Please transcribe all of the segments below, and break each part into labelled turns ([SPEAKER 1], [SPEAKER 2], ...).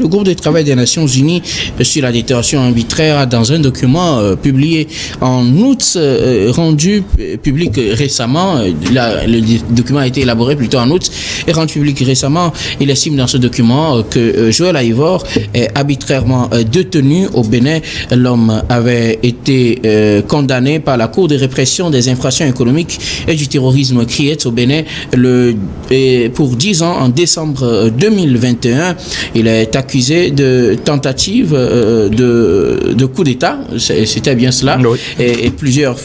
[SPEAKER 1] le groupe de travail des Nations Unies sur la détention arbitraire, dans un document publié en août, rendu public récemment, le document a été élaboré plutôt en août et rendu public récemment, il estime dans ce document que Joël Aïvor est arbitrairement détenu au Bénin. L'homme avait été condamné par la Cour de répression des infractions économiques et du terrorisme CRIET au Bénin pour 10 ans en décembre 2021. Il est accusé de tentative de coup d'État, c'était bien cela, oui. Et plusieurs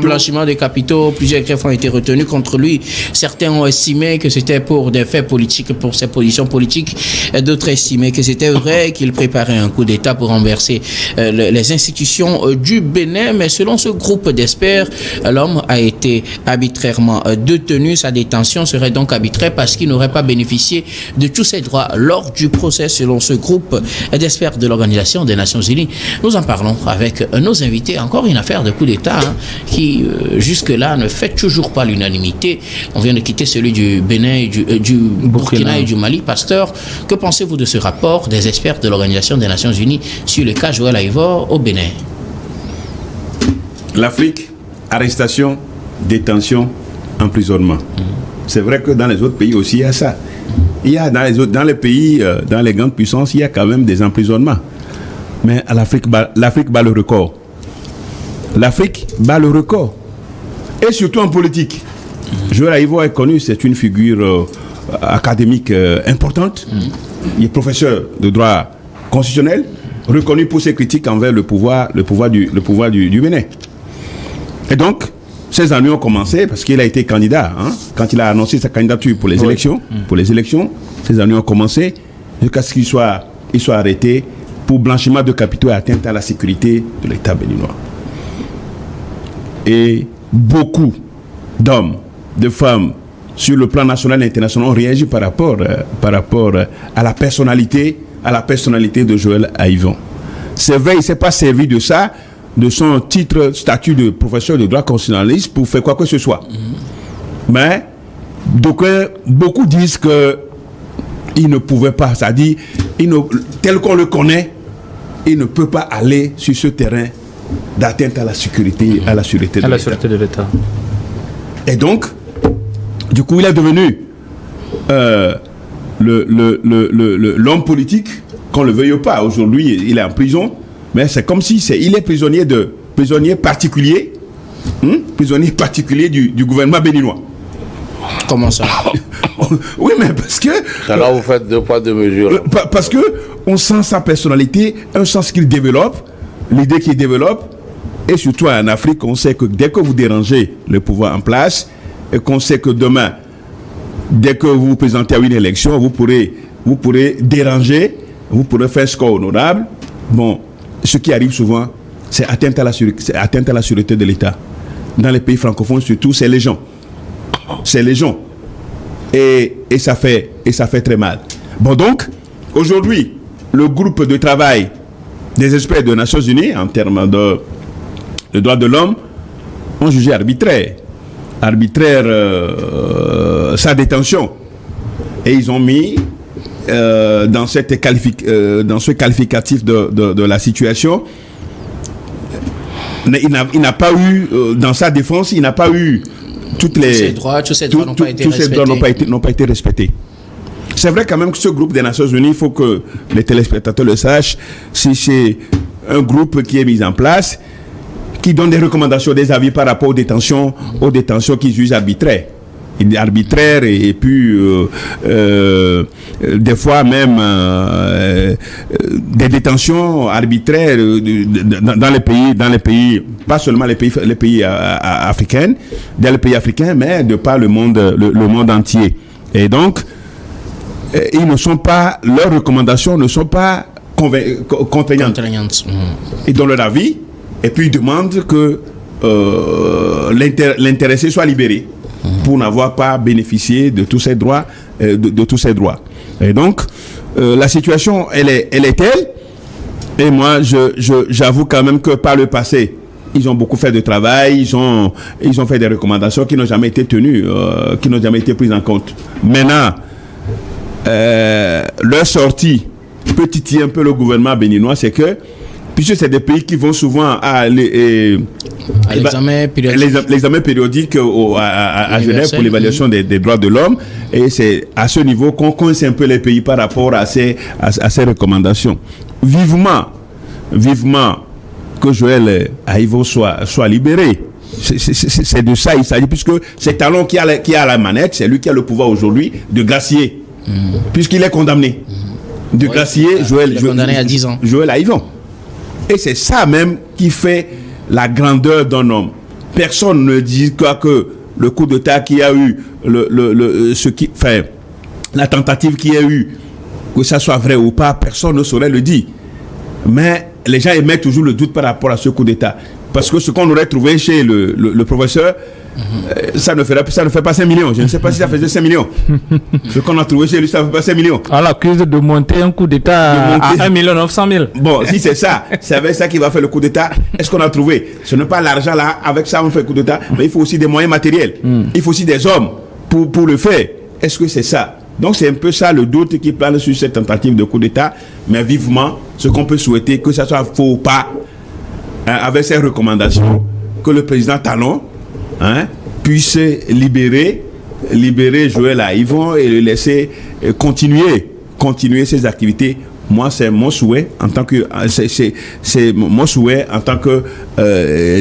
[SPEAKER 1] blanchiment de capitaux, plusieurs greffes ont été retenus contre lui. Certains ont estimé que c'était pour des faits politiques, pour ses positions politiques, et d'autres estimaient que c'était vrai qu'il préparait un coup d'État pour renverser les institutions du Bénin. Mais selon ce groupe d'experts, l'homme a été arbitrairement détenu. Sa détention serait donc arbitraire parce qu'il n'aurait pas bénéficié de tous ses droits lors du procès, selon ce groupe d'experts de l'Organisation des Nations Unies. Nous en parlons avec nos invités. Encore une affaire de coup d'État qui, jusque-là, ne fait toujours pas l'unanimité. On vient de quitter celui du Bénin, et du Burkina et du Mali. Pasteur, que pensez-vous de ce rapport des experts de l'Organisation des Nations Unies sur le cas Joël Aïvor au Bénin?
[SPEAKER 2] L'Afrique, arrestation, détention, emprisonnement. C'est vrai que dans les autres pays aussi, il y a ça. Il y a dans les pays, dans les grandes puissances, il y a quand même des emprisonnements. Mais l'Afrique bat le record. L'Afrique bat le record. Et surtout en politique. Joël Aïvor est connu, c'est une figure académique importante. Il est professeur de droit constitutionnel, reconnu pour ses critiques envers le pouvoir du Bénin. Et donc, ces années ont commencé parce qu'il a été candidat. Quand il a annoncé sa candidature pour les élections, ces années ont commencé jusqu'à ce qu'il soit arrêté pour blanchiment de capitaux et atteinte à la sécurité de l'État béninois. Et beaucoup d'hommes, de femmes, sur le plan national et international, ont réagi par rapport à la personnalité de Joël Aïvor. C'est vrai, il ne s'est pas servi de ça, de son statut de professeur de droit constitutionnaliste pour faire quoi que ce soit. Mais beaucoup disent qu'il ne pouvait pas, c'est-à-dire, tel qu'on le connaît, il ne peut pas aller sur ce terrain d'atteinte à la sécurité, à la sûreté de l'État. Et donc, du coup, il est devenu l'homme politique, qu'on le veuille ou pas. Aujourd'hui, il est en prison, mais c'est comme si il est prisonnier particulier du gouvernement béninois.
[SPEAKER 1] Comment ça?
[SPEAKER 2] Oui, mais parce que...
[SPEAKER 3] Alors vous faites deux poids, deux mesures.
[SPEAKER 2] Parce que on sent sa personnalité, on sent ce qu'il développe, l'idée qu'il développe, et surtout en Afrique, on sait que dès que vous dérangez le pouvoir en place, et qu'on sait que demain, dès que vous vous présentez à une élection, vous pourrez déranger, vous pourrez faire score honorable. Bon, ce qui arrive souvent, c'est atteinte à la sûreté de l'État. Dans les pays francophones, surtout, c'est les gens. Et ça fait très mal. Bon, donc, aujourd'hui, le groupe de travail des experts des Nations Unies, en termes de droits de l'homme, ont jugé arbitraire sa détention. Et ils ont mis dans ce qualificatif de la situation, il n'a pas eu, dans sa défense, il n'a pas eu tous ces droits n'ont pas été respectés. C'est vrai quand même que ce groupe des Nations Unies, il faut que les téléspectateurs le sachent, c'est un groupe qui est mis en place, qui donne des recommandations, des avis par rapport aux détentions qu'ils jugent arbitraires. Et puis des fois même des détentions arbitraires dans les pays, pas seulement les pays africains, dans les pays africains, mais de par le monde entier. Et donc leurs recommandations ne sont pas contraignantes. Ils donnent leur avis et puis ils demandent que l'intéressé soit libéré pour n'avoir pas bénéficié de tous ces droits, Et donc, la situation, elle est telle. Et moi, j'avoue quand même que par le passé, ils ont beaucoup fait de travail, ils ont fait des recommandations qui n'ont jamais été tenues, qui n'ont jamais été prises en compte. Maintenant, leur sortie peut titiller un peu le gouvernement béninois, c'est que, puisque c'est des pays qui vont souvent à
[SPEAKER 1] l'examen
[SPEAKER 2] périodique à Genève pour l'évaluation des droits de l'homme, et c'est à ce niveau qu'on coince un peu les pays par rapport à ces recommandations. Vivement que Joël Aïvo soit libéré. C'est de ça il s'agit, puisque c'est Talon qui a la manette, c'est lui qui a le pouvoir aujourd'hui de glacier, puisqu'il est condamné. De glacier
[SPEAKER 1] condamné à 10 ans.
[SPEAKER 2] Joël Aïvon. Et c'est ça même qui fait la grandeur d'un homme. Personne ne dit que le coup d'État qui a eu, la tentative qui a eu, que ça soit vrai ou pas, personne ne saurait le dire. Mais les gens émettent toujours le doute par rapport à ce coup d'État. Parce que ce qu'on aurait trouvé chez le professeur, ça ne fait pas 5 millions. Je ne sais pas si ça faisait 5 millions. Ce qu'on a trouvé chez lui, ça ne fait pas 5 millions.
[SPEAKER 4] On l'accuse de monter un coup d'État à 1 900 000.
[SPEAKER 2] Bon, si c'est ça, c'est avec ça qu'il va faire le coup d'État. Est-ce qu'on a trouvé? Ce n'est pas l'argent là, avec ça on fait le coup d'État, mais il faut aussi des moyens matériels. Il faut aussi des hommes pour le faire. Est-ce que c'est ça? Donc c'est un peu ça le doute qui plane sur cette tentative de coup d'État. Mais vivement, ce qu'on peut souhaiter, que ça soit faux ou pas, avec ces recommandations, que le président Talon puisse libérer Joël Aïvon et le laisser continuer ses activités. Moi, c'est mon souhait en tant que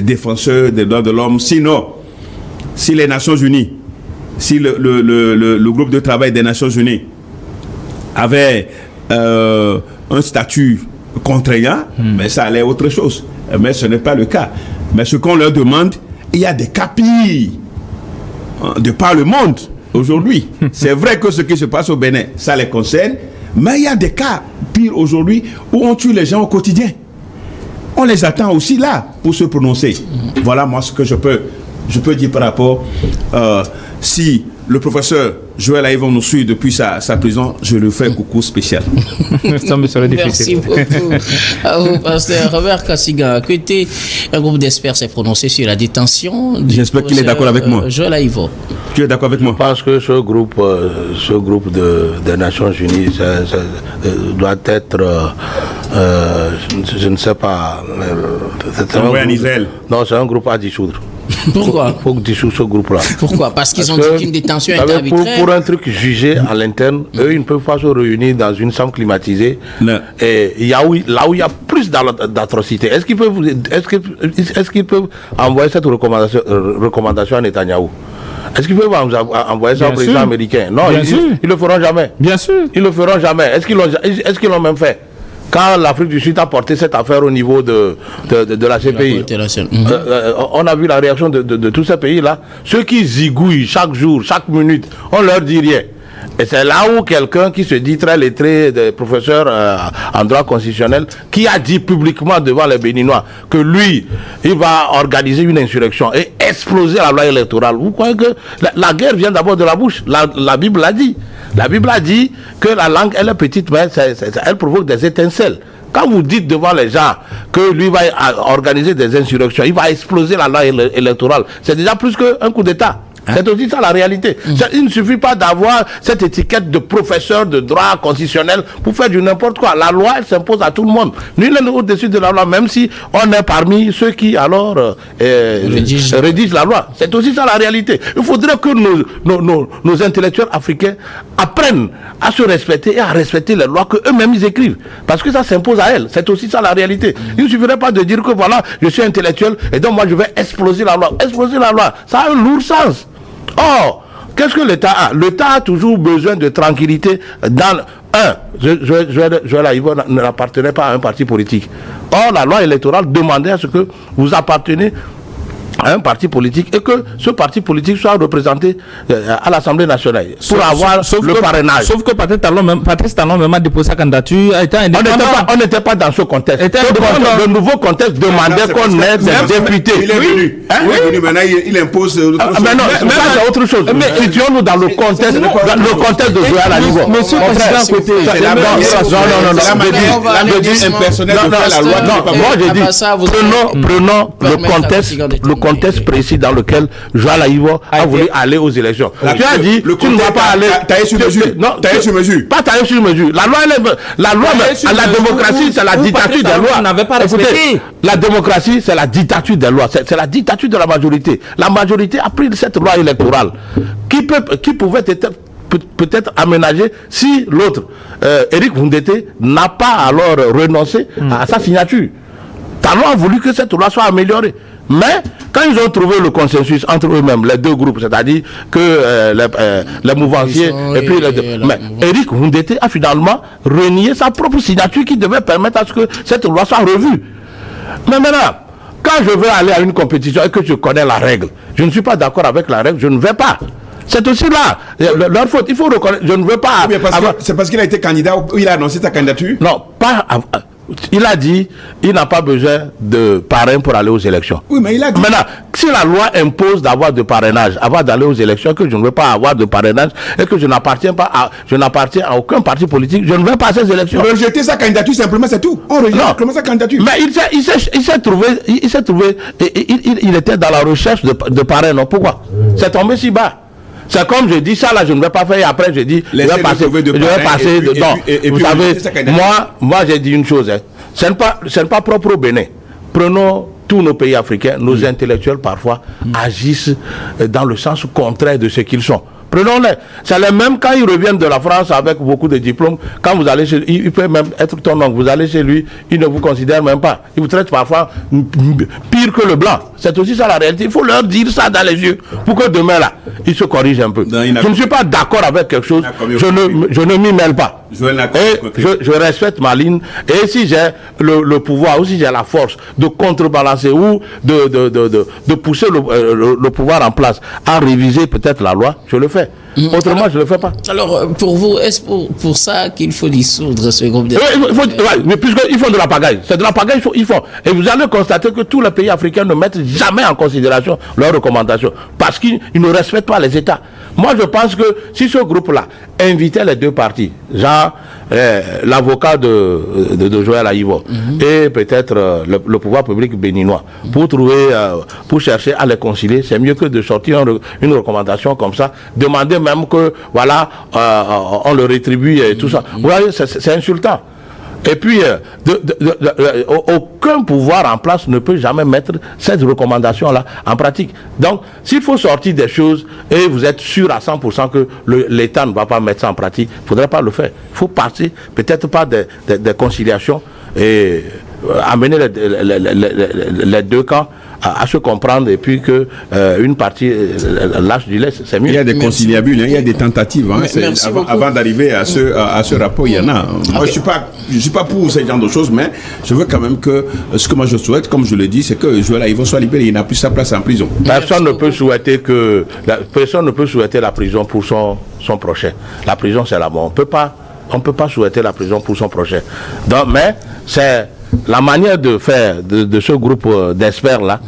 [SPEAKER 2] défenseur des droits de l'homme. Sinon, si les Nations Unies, si le groupe de travail des Nations Unies avait un statut contraignant, mais ça allait autre chose. Mais ce n'est pas le cas. Mais ce qu'on leur demande, il y a des cas pires de par le monde aujourd'hui. C'est vrai que ce qui se passe au Bénin, ça les concerne, mais il y a des cas pires aujourd'hui où on tue les gens au quotidien. On les attend aussi là pour se prononcer. Voilà moi ce que je peux dire par rapport si le professeur Joël Aïvon nous suit depuis sa prison, je lui fais un coucou spécial.
[SPEAKER 4] Ça me serait difficile.
[SPEAKER 1] Merci beaucoup à vous, pasteur Robert Kassiga. Un groupe d'experts s'est prononcé sur la détention.
[SPEAKER 2] J'espère qu'il est d'accord avec moi.
[SPEAKER 1] Joël Aïvon.
[SPEAKER 2] Tu es d'accord avec moi?
[SPEAKER 3] Je pense que ce groupe des Nations Unies doit être, je ne sais pas.
[SPEAKER 2] C'est un Israël.
[SPEAKER 3] Non, c'est un groupe à dissoudre.
[SPEAKER 1] Pourquoi?
[SPEAKER 3] Il faut dissoudre ce groupe-là.
[SPEAKER 1] Pourquoi? Parce qu'ils ont dit qu'une détention est arbitraire.
[SPEAKER 3] Pour un truc jugé à l'interne, eux, ils ne peuvent pas se réunir dans une chambre climatisée. Non. Et là où il y a plus d'atrocités, est-ce qu'ils peuvent envoyer cette recommandation à Netanyahou? Est-ce qu'ils peuvent envoyer ça au président américain? Non, ils ne le feront jamais. Bien sûr. Ils ne le feront jamais. Est-ce qu'ils l'ont même fait? Quand l'Afrique du Sud a porté cette affaire au niveau de la CPI, on a vu la réaction de tous ces pays-là. Ceux qui zigouillent chaque jour, chaque minute, on leur dit rien. Et c'est là où quelqu'un qui se dit très lettré, professeur en droit constitutionnel, qui a dit publiquement devant les Béninois que lui, il va organiser une insurrection et exploser la loi électorale. Vous croyez que la guerre vient d'abord de la bouche? La Bible l'a dit. La Bible a dit que la langue, elle est petite, mais elle provoque des étincelles. Quand vous dites devant les gens que lui va organiser des insurrections, il va exploser la loi électorale, c'est déjà plus qu'un coup d'État. C'est aussi ça la réalité. Il ne suffit pas d'avoir cette étiquette de professeur de droit constitutionnel pour faire du n'importe quoi. La loi, elle s'impose à tout le monde. Nul n'est au-dessus de la loi, même si on est parmi ceux qui alors rédigent la loi. C'est aussi ça la réalité. Il faudrait que nos intellectuels africains apprennent à se respecter et à respecter les lois qu'eux-mêmes ils écrivent. Parce que ça s'impose à elles. C'est aussi ça la réalité. Il ne suffirait pas de dire que voilà, je suis intellectuel et donc moi je vais exploser la loi. Exploser la loi, ça a un lourd sens. Or, qu'est-ce que l'État a? L'État a toujours besoin de tranquillité dans... Joël Aïvon n'appartenait pas à un parti politique. Or, la loi électorale demandait à ce que vous appartenez à un parti politique et que ce parti politique soit représenté à l'Assemblée nationale pour avoir le parrainage.
[SPEAKER 4] Sauf que Patrice Talon même a déposé sa candidature.
[SPEAKER 3] On n'était pas dans ce contexte. Le nouveau contexte demandait qu'on ait des députés.
[SPEAKER 2] Il est venu. Il est venu, maintenant il impose autre chose.
[SPEAKER 3] Mais non, c'est autre chose. Mais situons-nous dans le contexte de Joël Aïvon.
[SPEAKER 4] Monsieur le Président,
[SPEAKER 2] c'est la manière impersonnelle de faire la loi.
[SPEAKER 3] Moi, je dis, prenons le contexte précis dans lequel Joël Aïvo a voulu aller aux élections. Tu as dit, tu ne vas pas aller...
[SPEAKER 2] Tailler sur mesure.
[SPEAKER 3] Non,
[SPEAKER 2] tailler sur mesure.
[SPEAKER 3] Pas tailler sur mesure. La loi, la démocratie, c'est la dictature des lois.
[SPEAKER 4] N'avait pas respecté.
[SPEAKER 3] La démocratie, c'est la dictature des lois. C'est la dictature de la majorité. La majorité a pris cette loi électorale qui pouvait être peut-être aménagée si l'autre, Éric Houndété, n'a pas alors renoncé à sa signature. Talon a voulu que cette loi soit améliorée. Mais quand ils ont trouvé le consensus entre eux-mêmes, les deux groupes, c'est-à-dire que les mouvanciers et puis mais Éric Houndété a finalement renié sa propre signature qui devait permettre à ce que cette loi soit revue. Mais maintenant, quand je veux aller à une compétition et que je connais la règle, je ne suis pas d'accord avec la règle, je ne vais pas. C'est aussi là, leur faute. Il faut reconnaître, je ne veux pas...
[SPEAKER 2] C'est parce qu'il a été candidat ou il a annoncé sa candidature?
[SPEAKER 3] Non, pas... Il a dit, il n'a pas besoin de parrain pour aller aux élections.
[SPEAKER 2] Oui, mais il a dit...
[SPEAKER 3] Maintenant, si la loi impose d'avoir de parrainage avant d'aller aux élections, que je ne veux pas avoir de parrainage et que je n'appartiens à aucun parti politique, je ne vais pas à ces élections.
[SPEAKER 2] Rejeter sa candidature, simplement, c'est tout. On rejette simplement sa candidature.
[SPEAKER 3] Mais il s'est trouvé, il était dans la recherche de parrain, non? Pourquoi? C'est tombé si bas. C'est comme je dis ça là, je ne vais pas faire et après je dis je vais passer. Vous savez, moi j'ai dit une chose, hein. Ce n'est pas propre au Bénin. Prenons tous nos pays africains, nos intellectuels parfois agissent dans le sens contraire de ce qu'ils sont. Prenons-les. C'est les mêmes quand ils reviennent de la France avec beaucoup de diplômes. Quand vous allez chez lui, il peut même être ton oncle. Vous allez chez lui, il ne vous considère même pas. Il vous traite parfois pire que le blanc. C'est aussi ça la réalité. Il faut leur dire ça dans les yeux pour que demain là, ils se corrigent un peu. Je ne suis pas d'accord avec quelque chose. Je ne m'y mêle pas. Je respecte ma ligne. Et si j'ai le pouvoir, ou si j'ai la force de contrebalancer ou de pousser le pouvoir en place à réviser peut-être la loi, je le fais. Autrement, je ne le fais pas.
[SPEAKER 1] Alors, pour vous, est-ce pour ça qu'il faut dissoudre ce groupe de...
[SPEAKER 3] Mais puisqu'ils font de la pagaille. C'est de la pagaille, ils font. Et vous allez constater que tous les pays africains ne mettent jamais en considération leurs recommandations. Parce qu'ils ne respectent pas les États. Moi, je pense que si ce groupe-là invitait les deux partis, genre l'avocat de Joël Aïvo et peut-être le pouvoir public béninois, pour chercher à les concilier, c'est mieux que de sortir une recommandation comme ça, demander même que, voilà, on le rétribue et tout ça. Vous voyez, c'est insultant. Et puis, aucun pouvoir en place ne peut jamais mettre cette recommandation-là en pratique. Donc, s'il faut sortir des choses et vous êtes sûr à 100% que l'État ne va pas mettre ça en pratique, il ne faudrait pas le faire. Il faut passer peut-être par des conciliations et amener les deux camps à se comprendre et puis que une partie lâche du lest, c'est mieux.
[SPEAKER 2] Il y a des conciliabules, il y a des tentatives. Hein, avant d'arriver à ce rapport, il y en a. Moi, je suis pas pour ce genre de choses, mais je veux quand même que ce que moi je souhaite, comme je le dis, c'est que Joël Aïvo soit libéré. Il n'a plus sa place en prison.
[SPEAKER 3] Personne ne peut souhaiter la prison pour son prochain. La prison, c'est la mort. On ne peut pas souhaiter la prison pour son prochain. Donc, mais c'est la manière de faire de ce groupe d'experts là,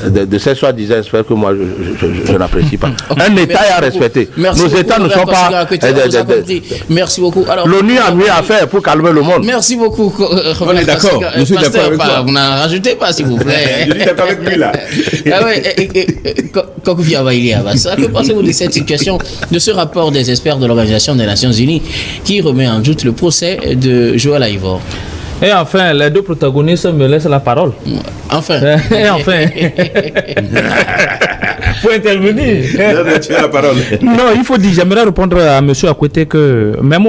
[SPEAKER 3] de ces soi-disant experts que moi je n'apprécie pas. Un État est à respecter. Nos États ne sont pas...
[SPEAKER 1] Merci beaucoup.
[SPEAKER 3] L'ONU a mieux à faire pour calmer le monde.
[SPEAKER 1] Merci beaucoup.
[SPEAKER 2] On est d'accord. Je suis d'accord avec toi.
[SPEAKER 1] Vous n'en rajoutez pas, s'il vous plaît.
[SPEAKER 2] Je suis d'accord avec lui là.
[SPEAKER 1] Que pensez-vous de cette situation, de ce rapport des experts de l'Organisation des Nations Unies qui remet en doute le procès de Joël Aïvo?
[SPEAKER 4] Et enfin, les deux protagonistes me laissent la parole.
[SPEAKER 1] Enfin.
[SPEAKER 4] Et enfin. Faut intervenir.
[SPEAKER 2] Tu as la parole.
[SPEAKER 4] Non, il faut dire, j'aimerais répondre à M. Akwete que même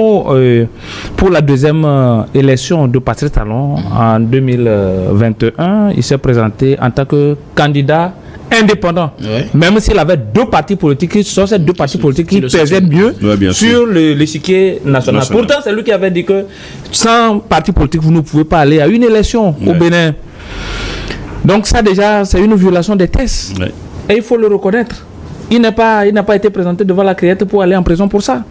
[SPEAKER 4] pour la deuxième élection de Patrice Talon en 2021, il s'est présenté en tant que candidat indépendant. Ouais. Même s'il avait deux partis politiques, ce sont ces deux partis politiques qui pesaient mieux sur l'échiquier national. Pourtant, c'est lui qui avait dit que sans parti politique, vous ne pouvez pas aller à une élection au Bénin. Donc ça déjà, c'est une violation des textes. Ouais. Et il faut le reconnaître. Il n'a pas été présenté devant la Criette pour aller en prison pour ça.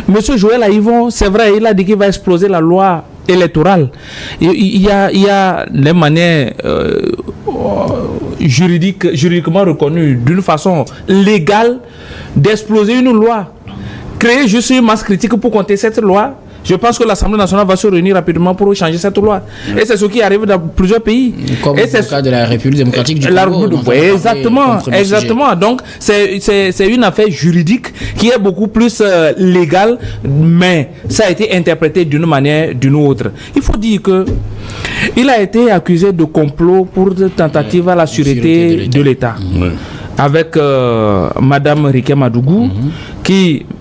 [SPEAKER 4] Monsieur Joël Aïvo, c'est vrai, il a dit qu'il va exploser la loi électorale. Il y a des manières juridiquement reconnues d'une façon légale d'exploser une loi. Créer juste une masse critique pour contester cette loi, je pense que l'Assemblée nationale va se réunir rapidement pour changer cette loi. Et c'est ce qui arrive dans plusieurs pays.
[SPEAKER 1] Comme
[SPEAKER 4] et c'est
[SPEAKER 1] le cas de la République démocratique du Congo.
[SPEAKER 4] Exactement. Donc, c'est une affaire juridique qui est beaucoup plus légale, mais ça a été interprété d'une manière ou d'une autre. Il faut dire que il a été accusé de complot pour tentative à la sûreté de l'État. Avec Madame Riké Madougou,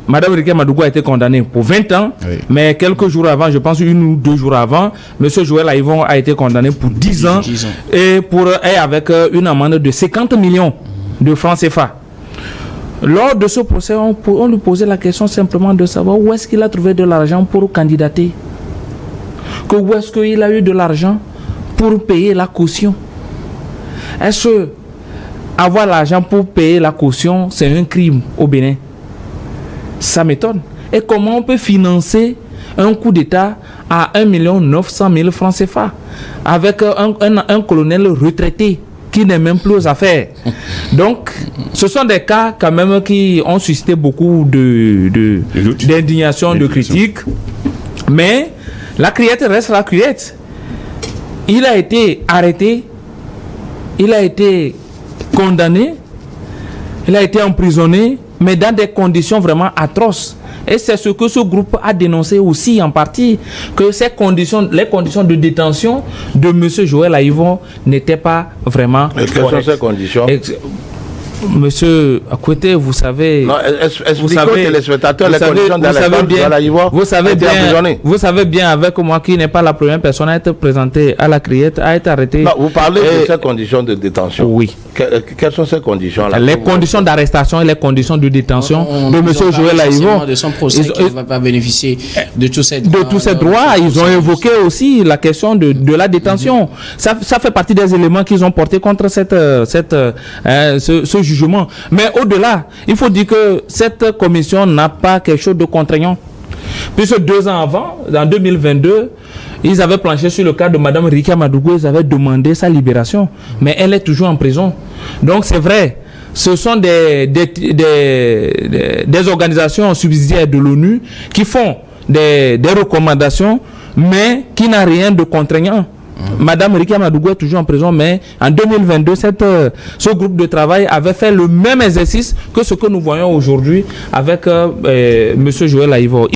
[SPEAKER 4] Madame Riké Madougou a été condamnée pour 20 ans, mais quelques jours avant, je pense 1 ou 2 jours avant, Monsieur Joël Aïvon a été condamné pour 10 ans et avec une amende de 50 millions de francs CFA. Lors de ce procès, on lui posait la question simplement de savoir où est-ce qu'il a trouvé de l'argent pour candidater. Où est-ce qu'il a eu de l'argent pour payer la caution. Est-ce que avoir l'argent pour payer la caution, c'est un crime au Bénin? Ça m'étonne. Et comment on peut financer un coup d'État à 1 900 000 francs CFA avec un colonel retraité qui n'est même plus aux affaires? Donc, ce sont des cas quand même qui ont suscité beaucoup d'indignation, de critiques. Mais la criette reste la criette. Il a été arrêté, il a été condamné, il a été emprisonné, mais dans des conditions vraiment atroces. Et c'est ce que ce groupe a dénoncé aussi en partie, que les conditions de détention de M. Joël Aïvon n'étaient pas vraiment
[SPEAKER 3] correctes. Quelles sont ces conditions?
[SPEAKER 4] Monsieur Akwete, vous savez...
[SPEAKER 3] Non, expliquez aux téléspectateurs les conditions dans lesquelles Joël Aïvon a été emprisonné.
[SPEAKER 4] Vous savez bien avec moi qu'il n'est pas la première personne à être présentée à la criette, à être arrêtée.
[SPEAKER 3] Non, vous parlez de ces conditions de détention.
[SPEAKER 4] Oui.
[SPEAKER 3] Quelles sont ces conditions-là?
[SPEAKER 4] Les conditions d'arrestation et les conditions de détention de M. Joël Aïvon.
[SPEAKER 1] De son procès qui ne va pas bénéficier de tous ces
[SPEAKER 4] droits. Ils ont évoqué aussi la question de la détention. Ça fait partie des éléments qu'ils ont portés contre ce jugement. Mais au-delà, il faut dire que cette commission n'a pas quelque chose de contraignant. Puisque 2 ans avant, en 2022, ils avaient planché sur le cas de Mme Riké Madougou, ils avaient demandé sa libération. Mais elle est toujours en prison. Donc c'est vrai, ce sont des organisations subsidiaires de l'ONU qui font des recommandations, mais qui n'ont rien de contraignant. Madame Riké Madougou est toujours en prison, mais en 2022, ce groupe de travail avait fait le même exercice que ce que nous voyons aujourd'hui avec M. Joël Aïvon.